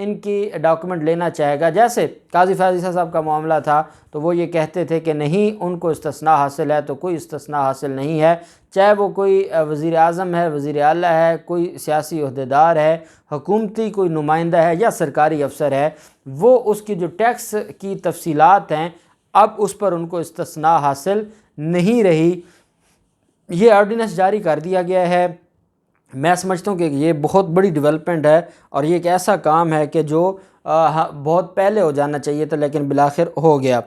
ان کی ڈاکومنٹ لینا چاہے گا. جیسے قاضی فیض صاحب کا معاملہ تھا تو وہ یہ کہتے تھے کہ نہیں ان کو استثناء حاصل ہے، تو کوئی استثناء حاصل نہیں ہے، چاہے وہ کوئی وزیر اعظم ہے، وزیر اعلیٰ ہے، کوئی سیاسی عہدیدار ہے، حکومتی کوئی نمائندہ ہے یا سرکاری افسر ہے، وہ اس کی جو ٹیکس کی تفصیلات ہیں اب اس پر ان کو استثناء حاصل نہیں رہی. یہ آرڈیننس جاری کر دیا گیا ہے. میں سمجھتا ہوں کہ یہ بہت بڑی ڈیولپمنٹ ہے اور یہ ایک ایسا کام ہے کہ جو بہت پہلے ہو جانا چاہیے تھا لیکن بالآخر ہو گیا.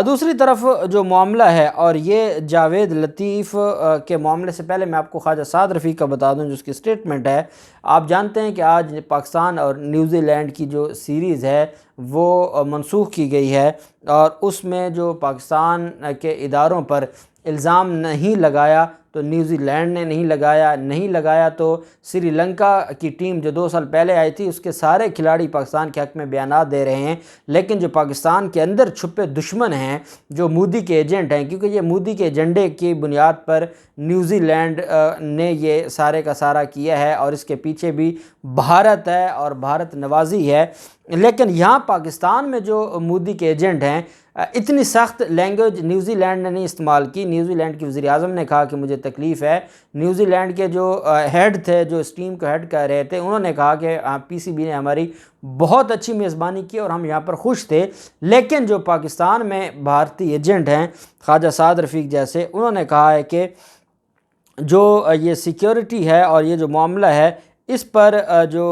دوسری طرف جو معاملہ ہے، اور یہ جاوید لطیف کے معاملے سے پہلے میں آپ کو خواجہ سعد رفیق کا بتا دوں جو اس کی سٹیٹمنٹ ہے. آپ جانتے ہیں کہ آج پاکستان اور نیوزی لینڈ کی جو سیریز ہے وہ منسوخ کی گئی ہے، اور اس میں جو پاکستان کے اداروں پر الزام نہیں لگایا تو نیوزی لینڈ نے نہیں لگایا تو سری لنکا کی ٹیم جو 2 سال پہلے آئی تھی اس کے سارے کھلاڑی پاکستان کے حق میں بیانات دے رہے ہیں. لیکن جو پاکستان کے اندر چھپے دشمن ہیں، جو مودی کے ایجنٹ ہیں، کیونکہ یہ مودی کے ایجنڈے کی بنیاد پر نیوزی لینڈ نے یہ سارے کا سارا کیا ہے اور اس کے پیچھے بھی بھارت ہے اور بھارت نوازی ہے. لیکن یہاں پاکستان میں جو مودی کے ایجنٹ ہیں، اتنی سخت لینگویج نیوزی لینڈ نے نہیں استعمال کی. نیوزی لینڈ کی وزیر اعظم نے کہا کہ مجھے تکلیف ہے. نیوزی لینڈ کے جو ہیڈ تھے، جو اس ٹیم کو ہیڈ کر رہے تھے، انہوں نے کہا کہ پی سی بی نے ہماری بہت اچھی میزبانی کی اور ہم یہاں پر خوش تھے. لیکن جو پاکستان میں بھارتی ایجنٹ ہیں خواجہ سعد رفیق جیسے، انہوں نے کہا ہے کہ جو یہ سیکیورٹی ہے اور یہ جو معاملہ ہے اس پر جو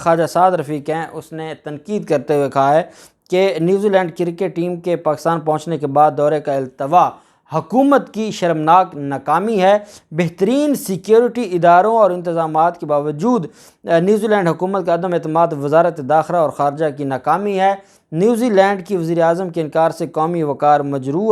خواجہ سعد رفیق ہیں اس نے تنقید کرتے ہوئے کہا ہے کہ نیوزی لینڈ کرکٹ ٹیم کے پاکستان پہنچنے کے بعد دورے کا التوا حکومت کی شرمناک ناکامی ہے. بہترین سیکیورٹی اداروں اور انتظامات کے باوجود نیوزی لینڈ حکومت کا عدم اعتماد وزارت داخلہ اور خارجہ کی ناکامی ہے. نیوزی لینڈ کی وزیر اعظم کے انکار سے قومی وقار مجروح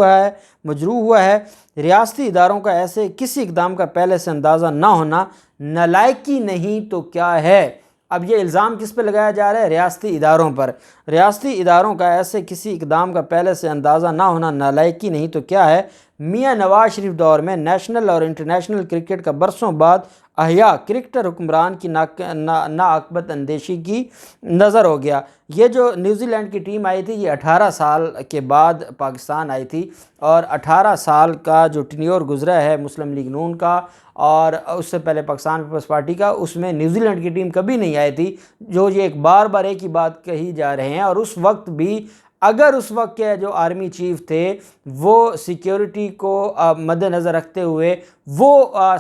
ہوا ہے. ریاستی اداروں کا ایسے کسی اقدام کا پہلے سے اندازہ نہ ہونا نالائکی نہیں تو کیا ہے. اب یہ الزام کس پہ لگایا جا رہا ہے؟ ریاستی اداروں پر. ریاستی اداروں کا ایسے کسی اقدام کا پہلے سے اندازہ نہ ہونا نالائکی نہیں تو کیا ہے. میاں نواز شریف دور میں نیشنل اور انٹرنیشنل کرکٹ کا برسوں بعد احیا کرکٹر حکمران کی ناعاقبت اندیشی کی نظر ہو گیا. یہ جو نیوزی لینڈ کی ٹیم آئی تھی یہ 18 سال کے بعد پاکستان آئی تھی، اور 18 سال کا جو ٹینیور گزرا ہے مسلم لیگ نون کا اور اس سے پہلے پاکستان پیپلز پارٹی کا، اس میں نیوزی لینڈ کی ٹیم کبھی نہیں آئی تھی. جو یہ ایک بار ایک ہی بات کہی جا رہے ہیں، اور اس وقت بھی اگر اس وقت کے جو آرمی چیف تھے وہ سیکیورٹی کو مد نظر رکھتے ہوئے وہ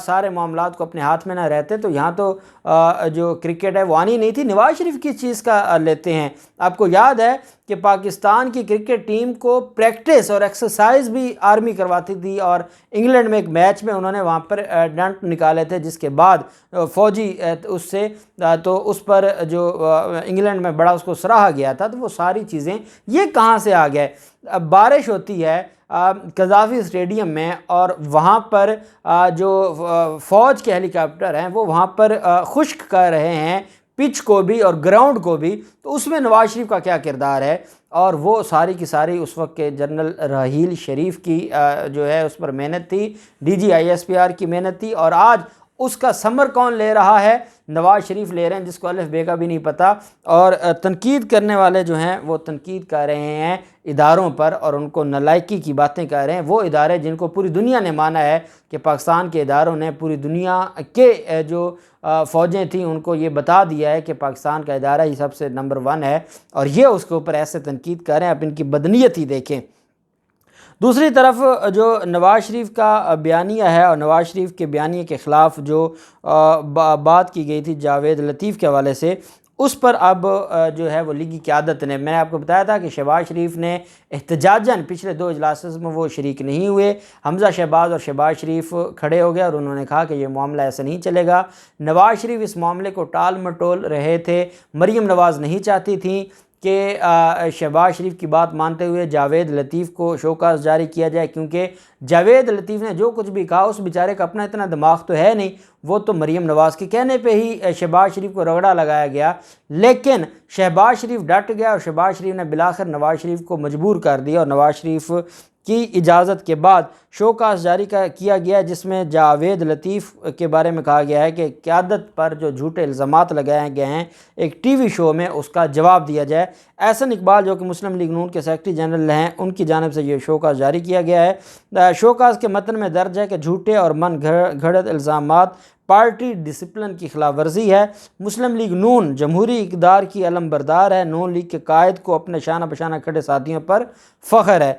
سارے معاملات کو اپنے ہاتھ میں نہ رہتے تو یہاں تو جو کرکٹ ہے وہ آنی نہیں تھی. نواز شریف کس چیز کا لیتے ہیں؟ آپ کو یاد ہے کہ پاکستان کی کرکٹ ٹیم کو پریکٹس اور ایکسرسائز بھی آرمی کرواتی تھی، اور انگلینڈ میں ایک میچ میں انہوں نے وہاں پر ڈنٹ نکالے تھے جس کے بعد فوجی اس سے تو اس پر جو انگلینڈ میں بڑا اس کو سراہا گیا تھا. تو وہ ساری چیزیں یہ کہاں سے آ گئے؟ بارش ہوتی ہے قذافی اسٹیڈیم میں اور وہاں پر جو فوج کے ہیلی کاپٹر ہیں وہ وہاں پر خشک کر رہے ہیں پچ کو بھی اور گراؤنڈ کو بھی، تو اس میں نواز شریف کا کیا کردار ہے؟ اور وہ ساری کی ساری اس وقت کے جنرل راحیل شریف کی جو ہے اس پر محنت تھی، D G I S P R کی محنت تھی، اور آج اس کا ثمر کون لے رہا ہے؟ نواز شریف لے رہے ہیں، جس کو الف بے کا بھی نہیں پتہ. اور تنقید کرنے والے جو ہیں وہ تنقید کر رہے ہیں اداروں پر اور ان کو نالائکی کی باتیں کر رہے ہیں. وہ ادارے جن کو پوری دنیا نے مانا ہے کہ پاکستان کے اداروں نے پوری دنیا کے جو فوجیں تھیں ان کو یہ بتا دیا ہے کہ پاکستان کا ادارہ ہی سب سے نمبر 1 ہے، اور یہ اس کے اوپر ایسے تنقید کر رہے ہیں. آپ ان کی بدنیت ہی دیکھیں. دوسری طرف جو نواز شریف کا بیانیہ ہے اور نواز شریف کے بیانیے کے خلاف جو بات کی گئی تھی جاوید لطیف کے حوالے سے، اس پر اب جو ہے وہ لیگی قیادت نے، میں نے آپ کو بتایا تھا کہ شہباز شریف نے احتجاجاً پچھلے 2 اجلاسوں میں وہ شریک نہیں ہوئے. حمزہ شہباز اور شہباز شریف کھڑے ہو گئے اور انہوں نے کہا کہ یہ معاملہ ایسے نہیں چلے گا. نواز شریف اس معاملے کو ٹال مٹول رہے تھے. مریم نواز نہیں چاہتی تھیں کہ شہباز شریف کی بات مانتے ہوئے جاوید لطیف کو شوکاز جاری کیا جائے، کیونکہ جاوید لطیف نے جو کچھ بھی کہا اس بیچارے کا اپنا اتنا دماغ تو ہے نہیں، وہ تو مریم نواز کے کہنے پہ ہی شہباز شریف کو رگڑا لگایا گیا، لیکن شہباز شریف ڈٹ گیا اور شہباز شریف نے بالآخر نواز شریف کو مجبور کر دیا، اور نواز شریف کی اجازت کے بعد شو کاسٹ جاری کیا گیا جس میں جاوید لطیف کے بارے میں کہا گیا ہے کہ قیادت پر جو جھوٹے الزامات لگائے گئے ہیں ایک ٹی وی شو میں اس کا جواب دیا جائے۔ احسن اقبال جو کہ مسلم لیگ نون کے سیکرٹری جنرل ہیں، ان کی جانب سے یہ شو کاسٹ جاری کیا گیا ہے۔ شو کاسٹ کے متن میں درج ہے کہ جھوٹے اور من گھڑت الزامات پارٹی ڈسپلن کی خلاف ورزی ہے۔ مسلم لیگ نون جمہوری اقدار کی علم بردار ہے، نون لیگ کے قائد کو اپنے شانہ بشانہ کھڑے ساتھیوں پر فخر ہے۔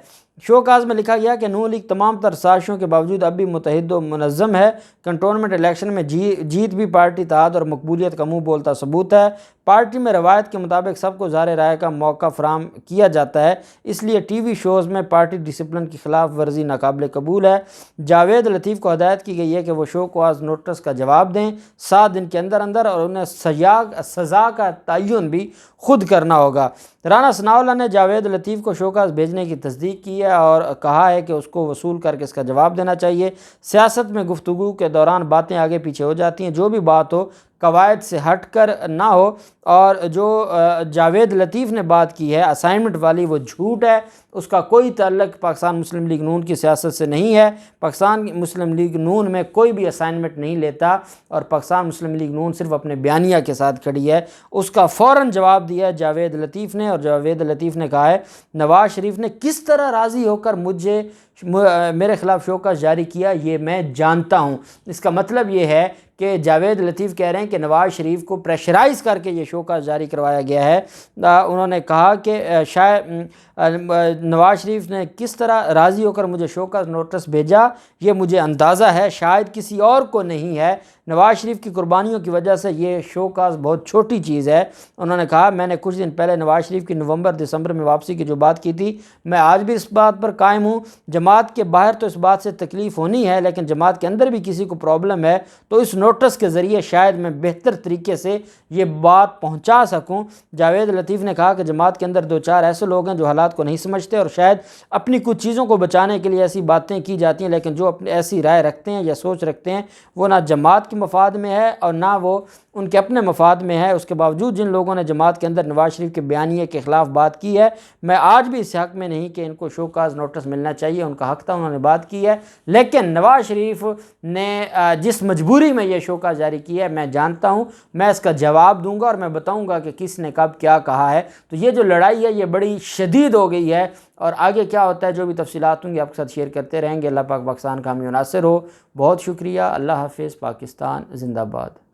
شو کاز میں لکھا گیا کہ نون لیگ تمام تر سازشوں کے باوجود اب بھی متحد و منظم ہے، کنٹونمنٹ الیکشن میں جیت بھی پارٹی اتحاد اور مقبولیت کا منہ بولتا ثبوت ہے۔ پارٹی میں روایت کے مطابق سب کو اظہار رائے کا موقع فراہم کیا جاتا ہے، اس لیے ٹی وی شوز میں پارٹی ڈسپلن کی خلاف ورزی ناقابل قبول ہے۔ جاوید لطیف کو ہدایت کی گئی ہے کہ وہ شو کاز نوٹس کا جواب دیں 7 دن کے اندر اور انہیں سزا کا تعین بھی خود کرنا ہوگا۔ رانا ثناءاللہ نے جاوید لطیف کو شو کاز بھیجنے کی تصدیق کی ہے اور کہا ہے کہ اس کو وصول کر کے اس کا جواب دینا چاہیے۔ سیاست میں گفتگو کے دوران باتیں آگے پیچھے ہو جاتی ہیں، جو بھی بات ہو قواعد سے ہٹ کر نہ ہو، اور جو جاوید لطیف نے بات کی ہے اسائنمنٹ والی وہ جھوٹ ہے، اس کا کوئی تعلق پاکستان مسلم لیگ نون کی سیاست سے نہیں ہے۔ پاکستان مسلم لیگ نون میں کوئی بھی اسائنمنٹ نہیں لیتا اور پاکستان مسلم لیگ نون صرف اپنے بیانیہ کے ساتھ کھڑی ہے۔ اس کا فوراً جواب دیا ہے جاوید لطیف نے، اور جاوید لطیف نے کہا ہے نواز شریف نے کس طرح راضی ہو کر میرے خلاف شو کاز جاری کیا یہ میں جانتا ہوں۔ اس کا مطلب یہ ہے کہ جاوید لطیف کہہ رہے ہیں کہ نواز شریف کو پریشرائز کر کے یہ شو کاز جاری کروایا گیا ہے۔ انہوں نے کہا کہ نواز شریف نے کس طرح راضی ہو کر مجھے شو کاز نوٹس بھیجا یہ مجھے اندازہ ہے، شاید کسی اور کو نہیں ہے۔ نواز شریف کی قربانیوں کی وجہ سے یہ شو کاز بہت چھوٹی چیز ہے۔ انہوں نے کہا میں نے کچھ دن پہلے نواز شریف کی نومبر دسمبر میں واپسی کی جو بات کی تھی، میں آج بھی اس بات پر قائم ہوں۔ جماعت کے باہر تو اس بات سے تکلیف ہونی ہے، لیکن جماعت کے اندر بھی کسی کو پرابلم ہے تو اس نوٹس کے ذریعے شاید میں بہتر طریقے سے یہ بات پہنچا سکوں۔ جاوید لطیف نے کہا کہ جماعت کے اندر 2-4 ایسے لوگ ہیں جو حالات کو نہیں سمجھتے اور شاید اپنی کچھ چیزوں کو بچانے کے لیے ایسی باتیں کی جاتی ہیں، لیکن جو اپنی ایسی رائے رکھتے ہیں یا سوچ رکھتے ہیں وہ نہ جماعت کے مفاد میں ہے اور نہ وہ ان کے اپنے مفاد میں ہے۔ اس کے باوجود جن لوگوں نے جماعت کے اندر نواز شریف کے بیانیے کے خلاف بات کی ہے، میں آج بھی اس حق میں نہیں کہ ان کو شو کاز نوٹس ملنا چاہیے، ان کا حق تھا، انہوں نے بات کی ہے، لیکن نواز شریف نے جس مجبوری میں یہ شو کاز جاری کی ہے میں جانتا ہوں، میں اس کا جواب دوں گا اور میں بتاؤں گا کہ کس نے کب کیا کہا ہے۔ تو یہ جو لڑائی ہے یہ بڑی شدید ہو گئی ہے، اور آگے کیا ہوتا ہے جو بھی تفصیلات ہوں گی آپ کے ساتھ شیئر کرتے رہیں گے۔ اللہ پاک پاکستان کا حامی و ناصر ہو۔ بہت شکریہ، اللہ حافظ، پاکستان زندہ باد۔